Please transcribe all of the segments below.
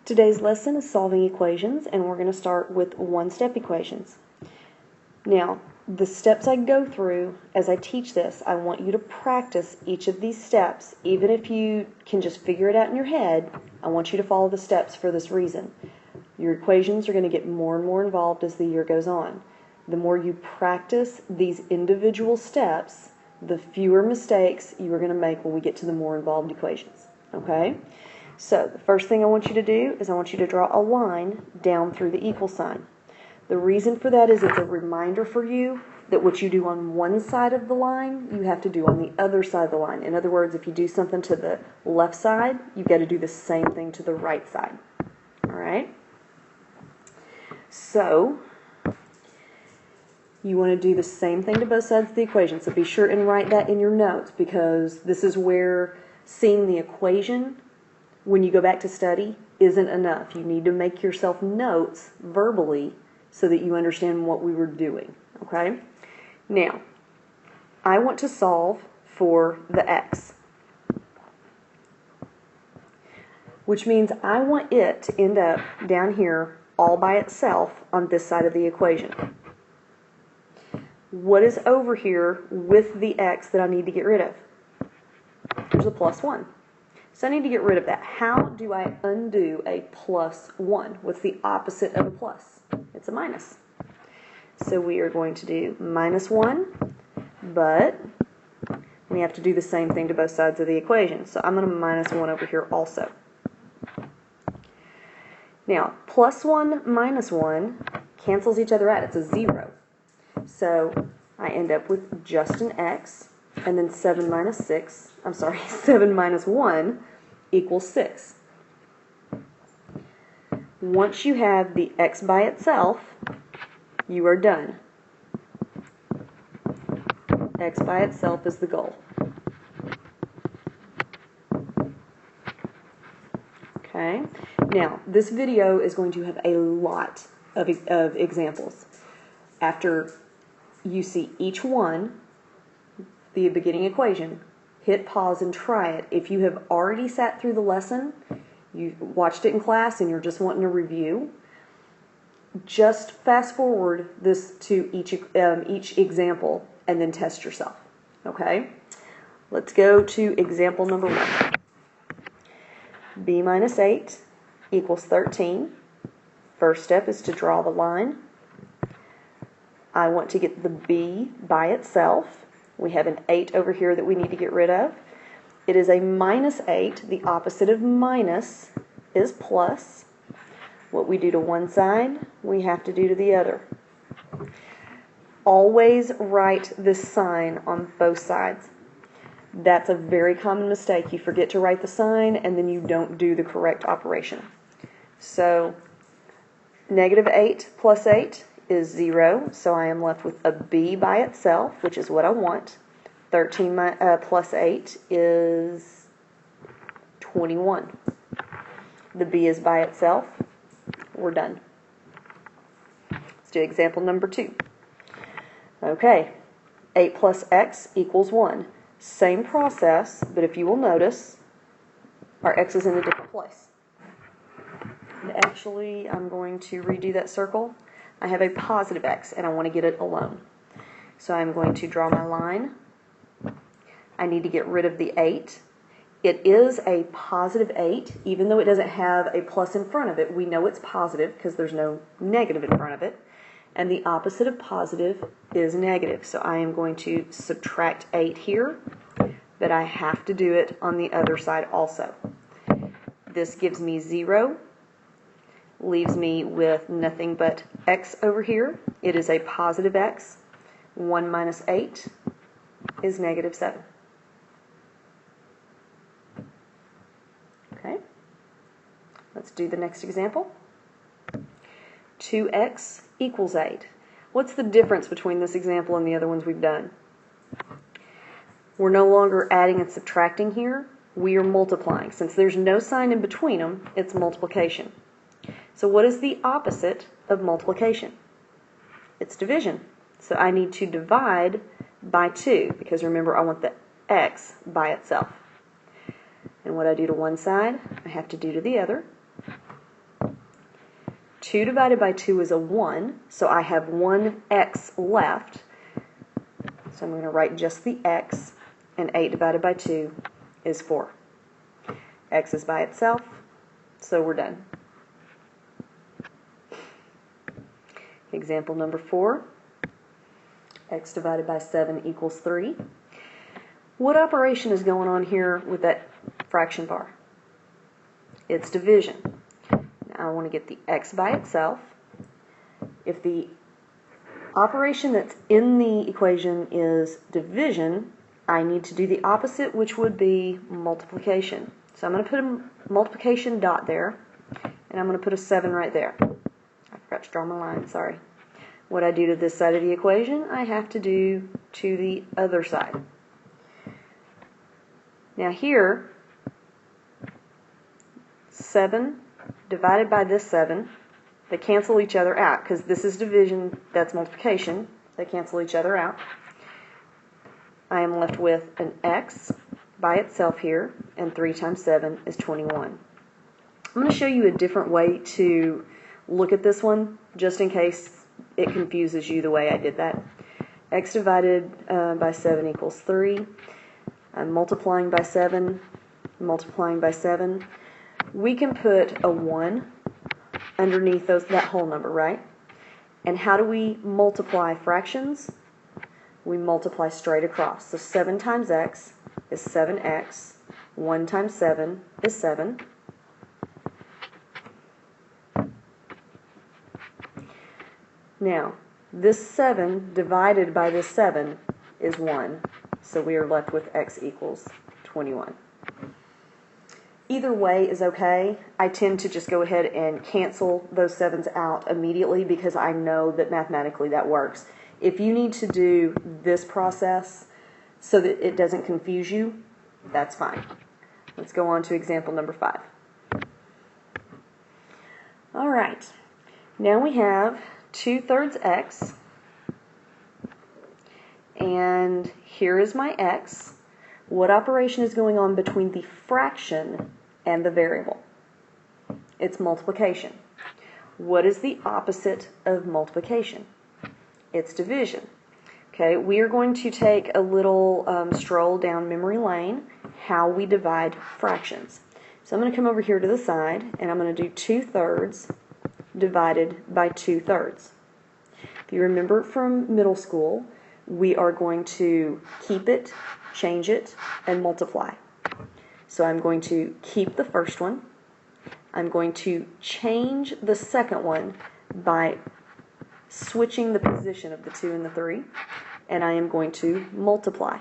Today's lesson is solving equations, and we're going to start with one-step equations. Now, the steps I go through as I teach this, I want you to practice each of these steps. Even if you can just figure it out in your head, I want you to follow the steps for this reason. Your equations are going to get more and more involved as the year goes on. The more you practice these individual steps, the fewer mistakes you are going to make when we get to the more involved equations. Okay? So the first thing I want you to do is I want you to draw a line down through the equal sign. The reason for that is it's a reminder for you that what you do on one side of the line, you have to do on the other side of the line. In other words, if you do something to the left side, you've got to do the same thing to the right side. All right? So you want to do the same thing to both sides of the equation. So be sure and write that in your notes, because this is where seeing the equation when you go back to study isn't enough. You need to make yourself notes verbally so that you understand what we were doing. Okay? Now, I want to solve for the x, which means I want it to end up down here all by itself on this side of the equation. What is over here with the x that I need to get rid of? There's a plus 1. So I need to get rid of that. How do I undo a plus 1? What's the opposite of a plus? It's a minus. So we are going to do minus 1, but we have to do the same thing to both sides of the equation. So I'm going to minus 1 over here also. Now, plus 1 minus 1 cancels each other out. It's a 0. So I end up with just an x, and then 7 minus 1 equals 6. Once you have the x by itself, you are done. X by itself is the goal. Okay? Now, this video is going to have a lot of examples. After you see each one, the beginning equation, hit pause and try it. If you have already sat through the lesson, you watched it in class and you're just wanting to review, just fast forward this to each example and then test yourself. Okay? Let's go to example number 1. b minus 8 equals 13. First step is to draw the line. I want to get the b by itself. We have an 8 over here that we need to get rid of. It is a minus 8. The opposite of minus is plus. What we do to one side, we have to do to the other. Always write this sign on both sides. That's a very common mistake. You forget to write the sign and then you don't do the correct operation. So negative 8 plus 8 is 0, so I am left with a b by itself, which is what I want. 13 plus 8 is 21. The b is by itself. We're done. Let's do example number 2. Okay, 8 plus x equals 1. Same process, but if you will notice, our x is in a different place. And actually, I'm going to redo that circle. I have a positive x, and I want to get it alone. So I'm going to draw my line. I need to get rid of the 8. It is a positive 8, even though it doesn't have a plus in front of it. We know it's positive because there's no negative in front of it. And the opposite of positive is negative. So I am going to subtract 8 here, but I have to do it on the other side also. This gives me 0. Leaves me with nothing but x over here. It is a positive x. 1 minus 8 is negative 7. Okay, let's do the next example. 2x equals 8. What's the difference between this example and the other ones we've done? We're no longer adding and subtracting here. We are multiplying. Since there's no sign in between them, it's multiplication. So what is the opposite of multiplication? It's division. So I need to divide by 2, because remember, I want the x by itself. And what I do to one side, I have to do to the other. 2 divided by 2 is a 1, so I have one x left. So I'm going to write just the x, and 8 divided by 2 is 4. X is by itself, so we're done. Example number 4, x divided by 7 equals 3. What operation is going on here with that fraction bar? It's division. Now I want to get the x by itself. If the operation that's in the equation is division, I need to do the opposite, which would be multiplication. So I'm going to put a multiplication dot there, and I'm going to put a 7 right there. I forgot to draw my line, sorry. What I do to this side of the equation, I have to do to the other side. Now here, 7 divided by this 7, they cancel each other out, because this is division, that's multiplication. They cancel each other out. I am left with an x by itself here, and 3 times 7 is 21. I'm going to show you a different way to look at this one, just in case it confuses you the way I did that. X divided by 7 equals 3. I'm multiplying by 7, multiplying by 7. We can put a 1 underneath that whole number, right? And how do we multiply fractions? We multiply straight across. So 7 times x is 7x. 1 times 7 is 7. Now, this 7 divided by this 7 is 1. So we are left with x equals 21. Either way is okay. I tend to just go ahead and cancel those 7s out immediately because I know that mathematically that works. If you need to do this process so that it doesn't confuse you, that's fine. Let's go on to example number 5. All right. Now we have 2/3 x, and here is my x. What operation is going on between the fraction and the variable? It's multiplication. What is the opposite of multiplication? It's division. Okay, we are going to take a little stroll down memory lane, how we divide fractions. So I'm going to come over here to the side, and I'm going to do 2/3 divided by 2/3. If you remember from middle school, we are going to keep it, change it, and multiply. So I'm going to keep the first one. I'm going to change the second one by switching the position of the 2 and the 3, and I am going to multiply.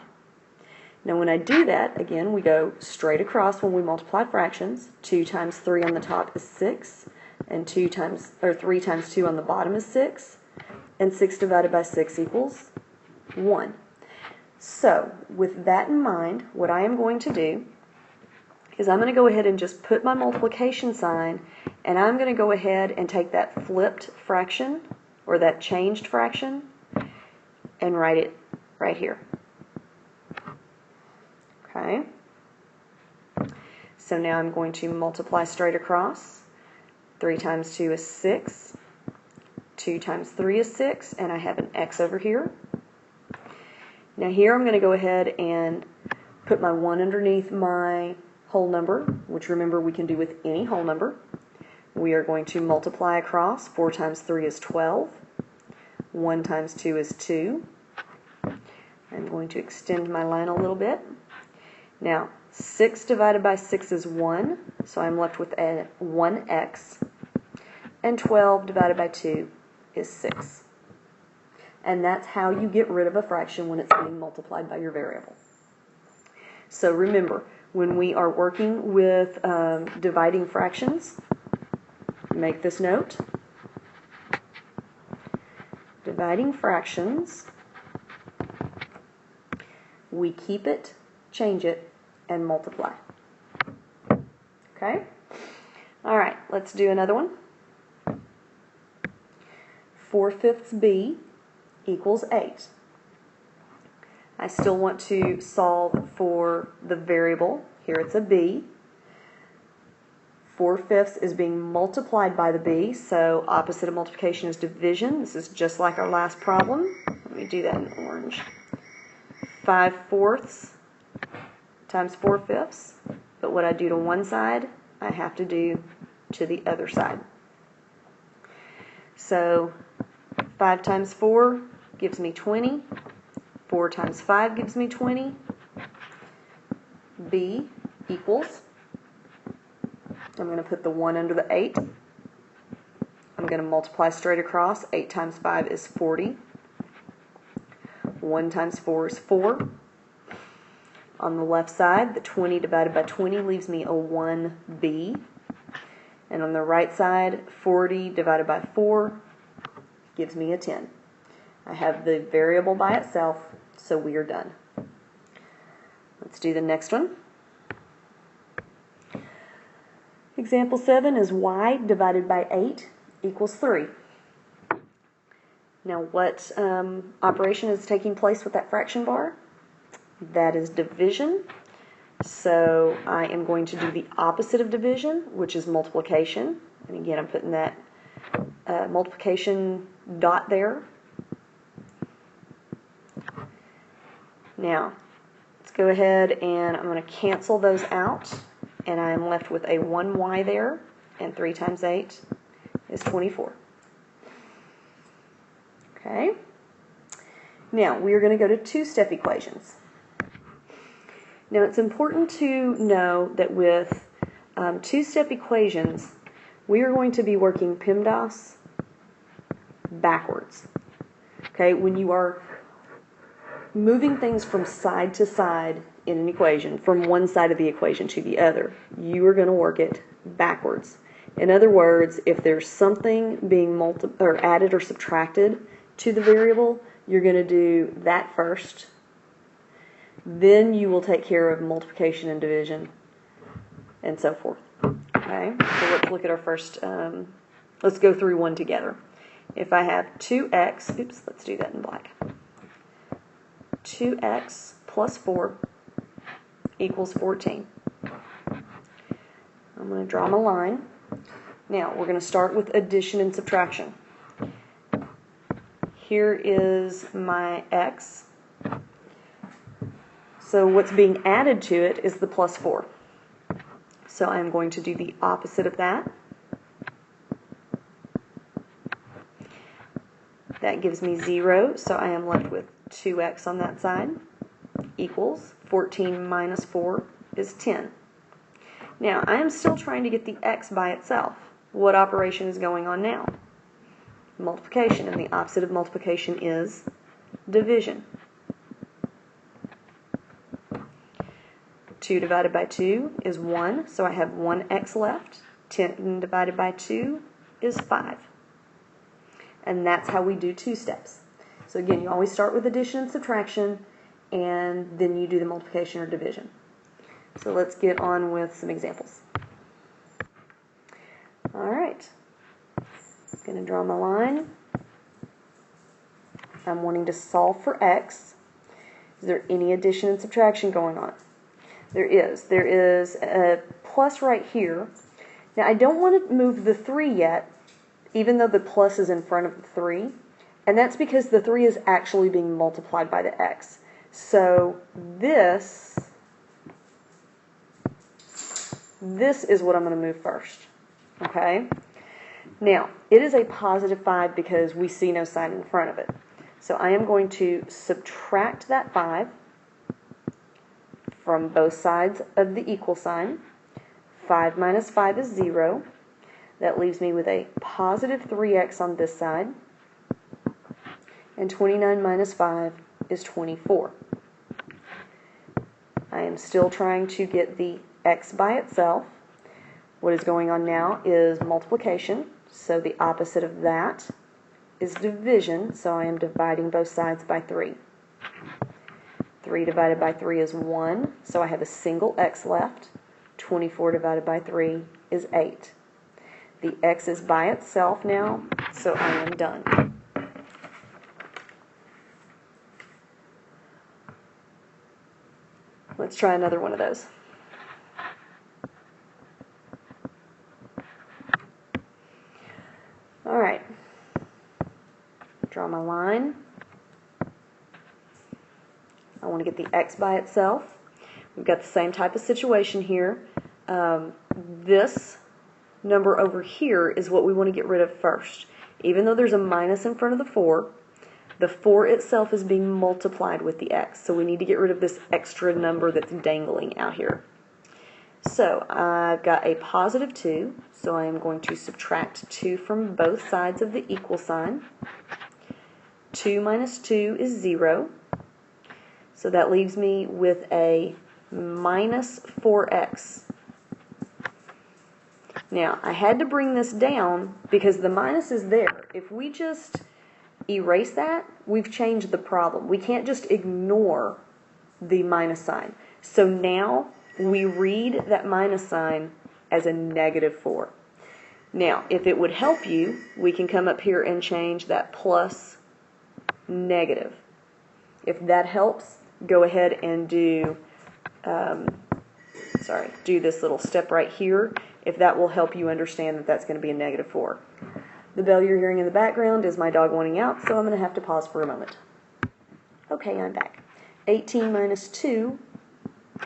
Now when I do that, again, we go straight across when we multiply fractions. 2 times 3 on the top is 6, and 3 times 2 on the bottom is 6, and 6 divided by 6 equals 1. So with that in mind, what I am going to do is I'm going to go ahead and just put my multiplication sign, and I'm going to go ahead and take that flipped fraction, or that changed fraction, and write it right here. Okay? So now I'm going to multiply straight across. 3 times 2 is 6. 2 times 3 is 6, and I have an x over here. Now here I'm going to go ahead and put my 1 underneath my whole number, which remember we can do with any whole number. We are going to multiply across. 4 times 3 is 12. 1 times 2 is 2. I'm going to extend my line a little bit. Now, 6 divided by 6 is 1, so I'm left with a 1x. And 12 divided by 2 is 6. And that's how you get rid of a fraction when it's being multiplied by your variable. So remember, when we are working with dividing fractions, make this note. Dividing fractions, we keep it, change it, and multiply. Okay? All right, let's do another one. 4/5 b equals 8. I still want to solve for the variable. Here it's a b. 4/5 is being multiplied by the b, so opposite of multiplication is division. This is just like our last problem. Let me do that in orange. 5/4 times 4/5. But what I do to one side, I have to do to the other side. So 5 times 4 gives me 20. 4 times 5 gives me 20. B equals, I'm going to put the 1 under the 8. I'm going to multiply straight across. 8 times 5 is 40. 1 times 4 is 4. On the left side, the 20 divided by 20 leaves me a 1b. And on the right side, 40 divided by 4 gives me a 10. I have the variable by itself, so we are done. Let's do the next one. Example 7 is y divided by 8 equals 3. Now what operation is taking place with that fraction bar? That is division. So I am going to do the opposite of division, which is multiplication. And again, I'm putting that multiplication dot there. Now, let's go ahead and I'm going to cancel those out. And I'm left with a 1y there. And 3 times 8 is 24. Okay. Now, we are going to go to two-step equations. Now, it's important to know that with two-step equations, we are going to be working PEMDAS backwards. Okay, when you are moving things from side to side in an equation, from one side of the equation to the other, you are going to work it backwards. In other words, if there's something being added or subtracted to the variable, you're going to do that first. Then you will take care of multiplication and division and so forth. Okay, so let's look at our first, let's go through one together. If I have 2x, oops, let's do that in black. 2x plus 4 equals 14. I'm going to draw my line. Now, we're going to start with addition and subtraction. Here is my x. So what's being added to it is the plus 4. So I'm going to do the opposite of that. That gives me 0, so I am left with 2x on that side, equals 14 minus 4 is 10. Now, I am still trying to get the x by itself. What operation is going on now? Multiplication, and the opposite of multiplication is division. 2 divided by 2 is 1, so I have 1x left. 10 divided by 2 is 5. And that's how we do two steps. So again, you always start with addition and subtraction, and then you do the multiplication or division. So let's get on with some examples. All right. I'm going to draw my line. I'm wanting to solve for x. Is there any addition and subtraction going on? There is. There is a plus right here. Now, I don't want to move the 3 yet, even though the plus is in front of the 3. And that's because the 3 is actually being multiplied by the x. So this is what I'm going to move first. Okay? Now, it is a positive 5 because we see no sign in front of it. So I am going to subtract that 5 from both sides of the equal sign. 5 minus 5 is 0. That leaves me with a positive 3x on this side. And 29 minus 5 is 24. I am still trying to get the x by itself. What is going on now is multiplication. So the opposite of that is division. So I am dividing both sides by 3. 3 divided by 3 is 1. So I have a single x left. 24 divided by 3 is 8. The x is by itself now, so I am done. Let's try another one of those. Draw my line. I want to get the x by itself. We've got the same type of situation here. This number over here is what we want to get rid of first. Even though there's a minus in front of the 4 itself is being multiplied with the x. So we need to get rid of this extra number that's dangling out here. So I've got a positive 2, so I am going to subtract 2 from both sides of the equal sign. 2 minus 2 is 0. So that leaves me with a minus 4x. Now, I had to bring this down because the minus is there. If we just erase that, we've changed the problem. We can't just ignore the minus sign. So now we read that minus sign as a negative 4. Now, if it would help you, we can come up here and change that plus negative. If that helps, go ahead and do this little step right here, if that will help you understand that that's going to be a negative 4. The bell you're hearing in the background is my dog wanting out, so I'm going to have to pause for a moment. Okay, I'm back. 18 minus 2,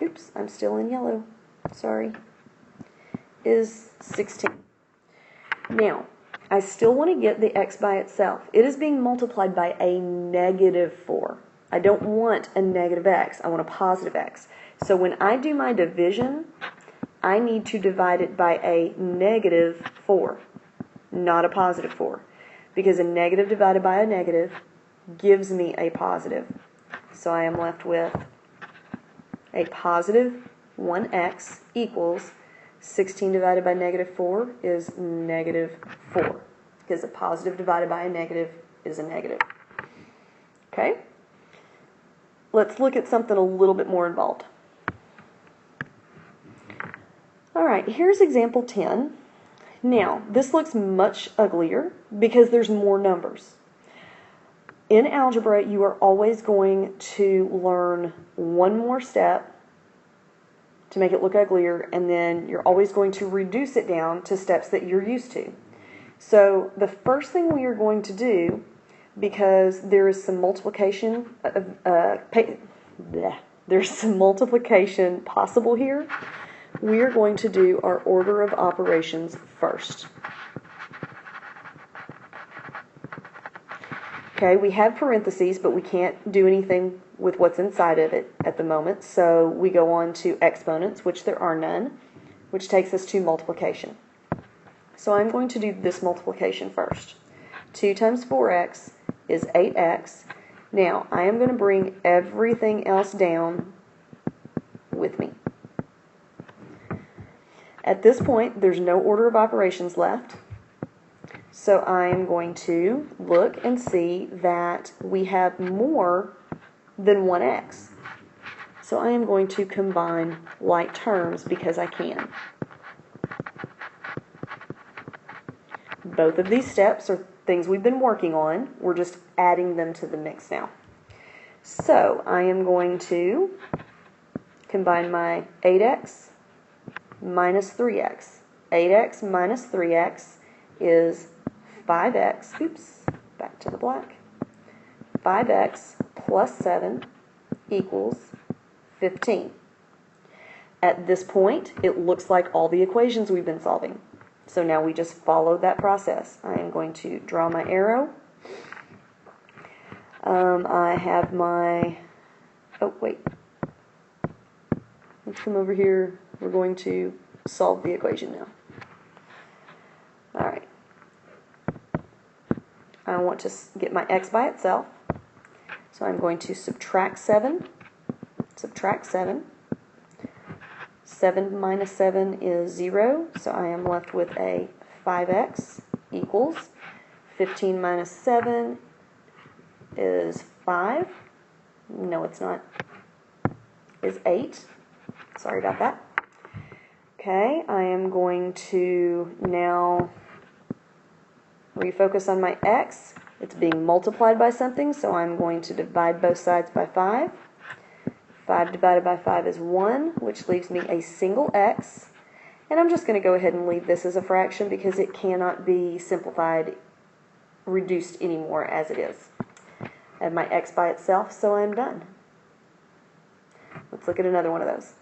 oops, I'm still in yellow, sorry, is 16. Now, I still want to get the x by itself. It is being multiplied by a negative 4. I don't want a negative x, I want a positive x. So when I do my division, I need to divide it by a negative 4, not a positive 4. Because a negative divided by a negative gives me a positive. So I am left with a positive 1x equals 16 divided by negative 4 is negative 4. Because a positive divided by a negative is a negative. Okay? Let's look at something a little bit more involved. Alright, here's example 10. Now, this looks much uglier because there's more numbers. In algebra, you are always going to learn one more step to make it look uglier, and then you're always going to reduce it down to steps that you're used to. So the first thing we are going to do, because there is some multiplication, there's some multiplication possible here, we are going to do our order of operations first. Okay, we have parentheses, but we can't do anything with what's inside of it at the moment, so we go on to exponents, which there are none, which takes us to multiplication. So I'm going to do this multiplication first. 2 times 4x is 8x. Now, I am going to bring everything else down with me. At this point, there's no order of operations left. So I'm going to look and see that we have more than 1x. So I am going to combine like terms because I can. Both of these steps are things we've been working on. We're just adding them to the mix now. So I am going to combine my 8x minus 3x. 8x minus 3x is 5x, oops, back to the black. 5x plus 7 equals 15. At this point, it looks like all the equations we've been solving. So now we just follow that process. I am going to draw my arrow. I have my, oh wait, let's come over here. We're going to solve the equation now. Alright. I want to get my x by itself. So I'm going to subtract 7. Subtract 7. 7 minus 7 is 0, so I am left with a 5x equals 15 minus 7 is 5. No, it's not. Is 8. Sorry about that. Okay, I am going to now refocus on my x. It's being multiplied by something, so I'm going to divide both sides by 5. 5 divided by 5 is 1, which leaves me a single x. And I'm just going to go ahead and leave this as a fraction because it cannot be simplified reduced anymore as it is. I have my x by itself, so I'm done. Let's look at another one of those.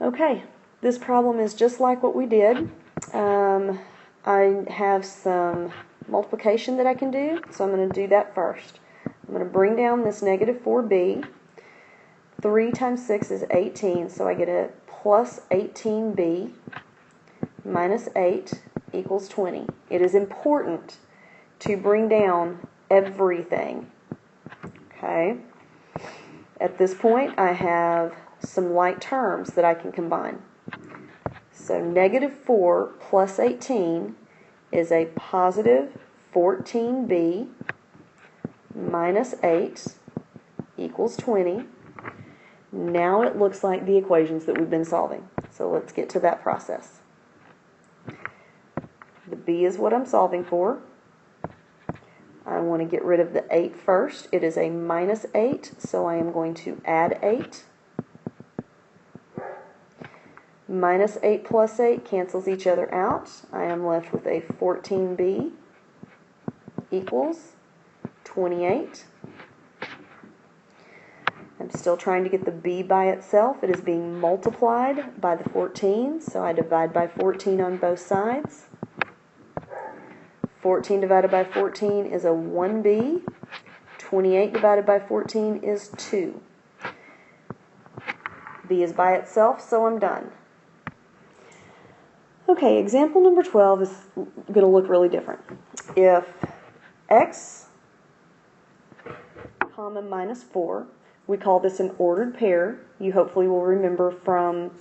Okay, this problem is just like what we did. I have some multiplication that I can do, so I'm going to do that first. I'm going to bring down this negative 4b. 3 times 6 is 18, so I get a plus 18b minus 8 equals 20. It is important to bring down everything. Okay? At this point, I have some like terms that I can combine. So negative 4 plus 18 is a positive 14b minus 8 equals 20. Now it looks like the equations that we've been solving. So let's get to that process. The b is what I'm solving for. I want to get rid of the 8 first. It is a minus 8, so I am going to add 8. Minus 8 plus 8 cancels each other out. I am left with a 14b equals 28. I'm still trying to get the b by itself. It is being multiplied by the 14, so I divide by 14 on both sides. 14 divided by 14 is a 1b. 28 divided by 14 is 2. b is by itself, so I'm done. Okay, example number 12 is going to look really different. If x comma minus 4, we call this an ordered pair. You hopefully will remember from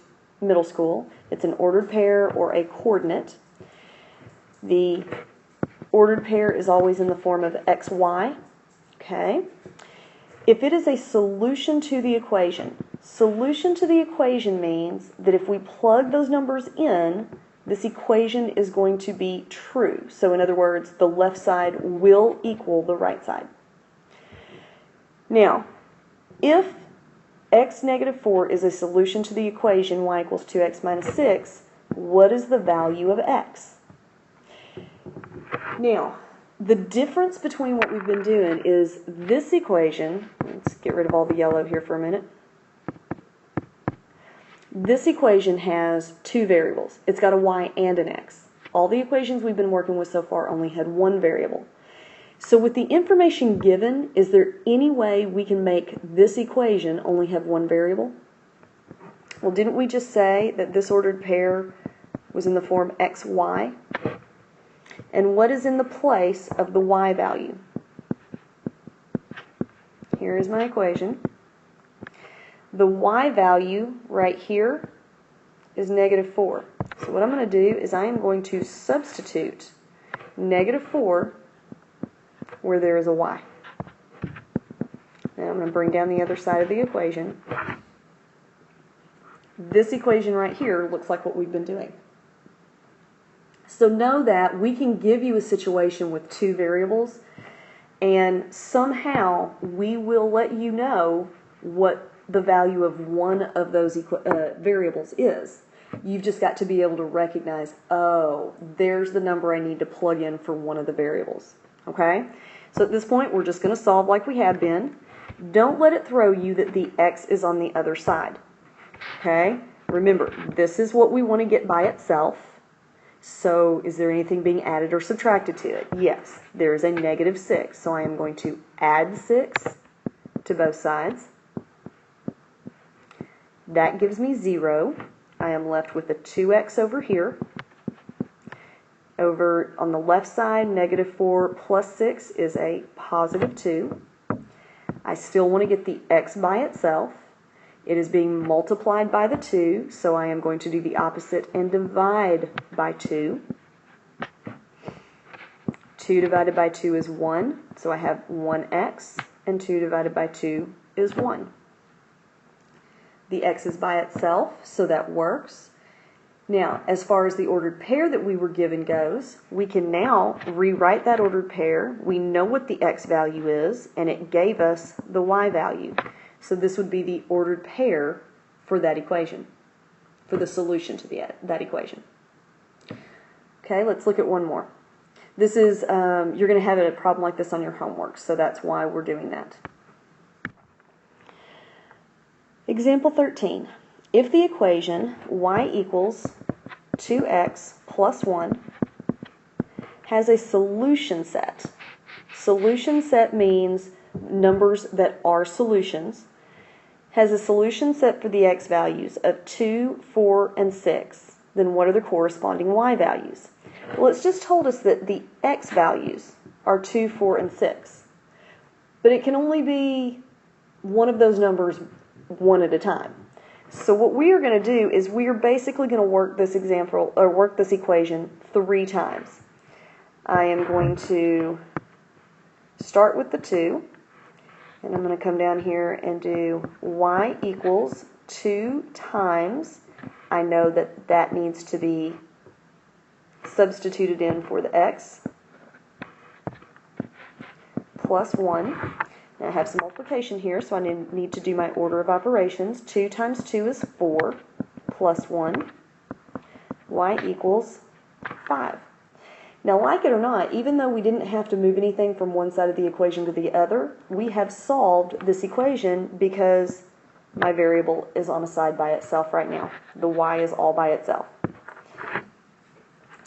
middle school. It's an ordered pair or a coordinate. The ordered pair is always in the form of xy. Okay. If it is a solution to the equation means that if we plug those numbers in, this equation is going to be true. So in other words, the left side will equal the right side. Now, if x negative 4 is a solution to the equation y equals 2x minus 6, what is the value of x? Now, the difference between what we've been doing is this equation, let's get rid of all the yellow here for a minute. This equation has two variables. It's got a y and an x. All the equations we've been working with so far only had one variable. So with the information given, is there any way we can make this equation only have one variable? Well, didn't we just say that this ordered pair was in the form xy? And what is in the place of the y value? Here is my equation. The y value right here is negative 4. So what I'm going to do is I am going to substitute negative 4 where there is a y. Now I'm going to bring down the other side of the equation. This equation right here looks like what we've been doing. So know that we can give you a situation with two variables, and somehow we will let you know what the value of one of those variables is. You've just got to be able to recognize, oh, there's the number I need to plug in for one of the variables. Okay? So at this point, we're just going to solve like we have been. Don't let it throw you that the x is on the other side. Okay? Remember, this is what we want to get by itself. So is there anything being added or subtracted to it? Yes, there is a negative 6. So I am going to add 6 to both sides. That gives me 0. I am left with a 2x over here. Over on the left side, negative 4 plus 6 is a positive 2. I still want to get the x by itself. It is being multiplied by the 2, so I am going to do the opposite and divide by 2. 2 divided by 2 is 1, so I have 1x, and 2 divided by 2 is 1. The x is by itself, so that works. Now, as far as the ordered pair that we were given goes, we can now rewrite that ordered pair. We know what the x value is, and it gave us the y value. So this would be the ordered pair for that equation, for the solution to that equation. Okay, let's look at one more. This is, you're going to have a problem like this on your homework, so that's why we're doing that. Example 13. If the equation y equals 2x plus 1 has a solution set. Solution set means numbers that are solutions. Has a solution set for the x values of 2, 4, and 6. Then what are the corresponding y values? Well, it's just told us that the x values are 2, 4, and 6. But it can only be one of those numbers one at a time. So what we are going to do is we are basically going to work this example, or work this equation 3 times. I am going to start with the 2, and I'm going to come down here and do y equals 2 times, I know that that needs to be substituted in for the x, plus 1. Now I have some multiplication here, so I need to do my order of operations. 2 times 2 is 4, plus 1. Y equals 5. Now, like it or not, even though we didn't have to move anything from one side of the equation to the other, we have solved this equation because my variable is on a side by itself right now. The y is all by itself.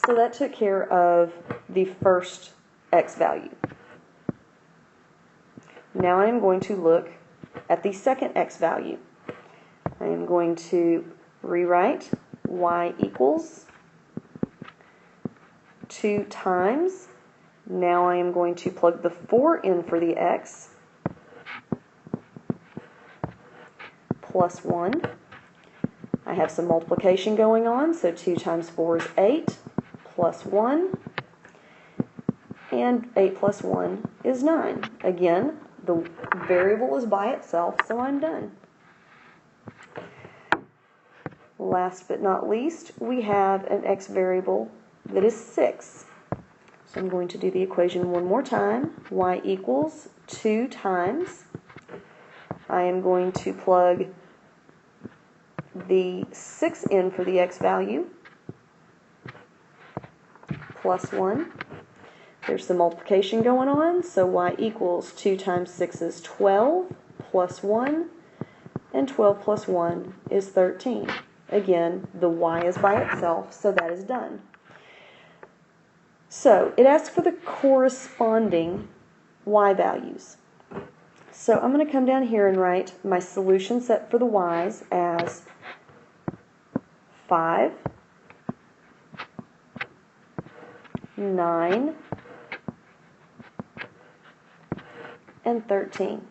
So that took care of the first x value. Now I am going to look at the second x value. I am going to rewrite y equals 2 times. Now I am going to plug the 4 in for the x, plus 1. I have some multiplication going on, so 2 times 4 is 8, plus 1. And 8 plus 1 is 9. Again, the variable is by itself, so I'm done. Last but not least, we have an x variable that is 6. So I'm going to do the equation one more time. Y equals 2 times. I am going to plug the 6 in for the x value, plus 1. There's some multiplication going on, so y equals 2 times 6 is 12, plus 1, and 12 plus 1 is 13. Again, the y is by itself, so that is done. So it asks for the corresponding y values. So I'm going to come down here and write my solution set for the y's as 5, 9, and 13.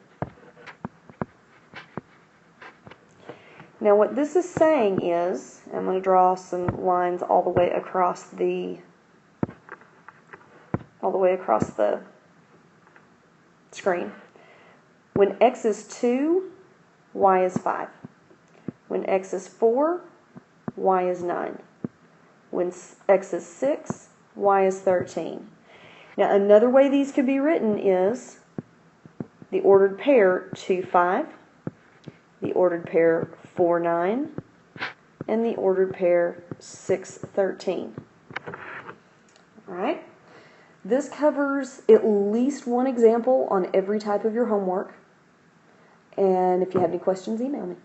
Now what this is saying is, I'm going to draw some lines all the way across the screen. When x is 2, y is 5. When x is 4, y is 9. When x is 6, y is 13. Now another way these could be written is the ordered pair 2, 5, the ordered pair 4, 9, and the ordered pair 6, 13. All right? This covers at least one example on every type of your homework. And if you have any questions, email me.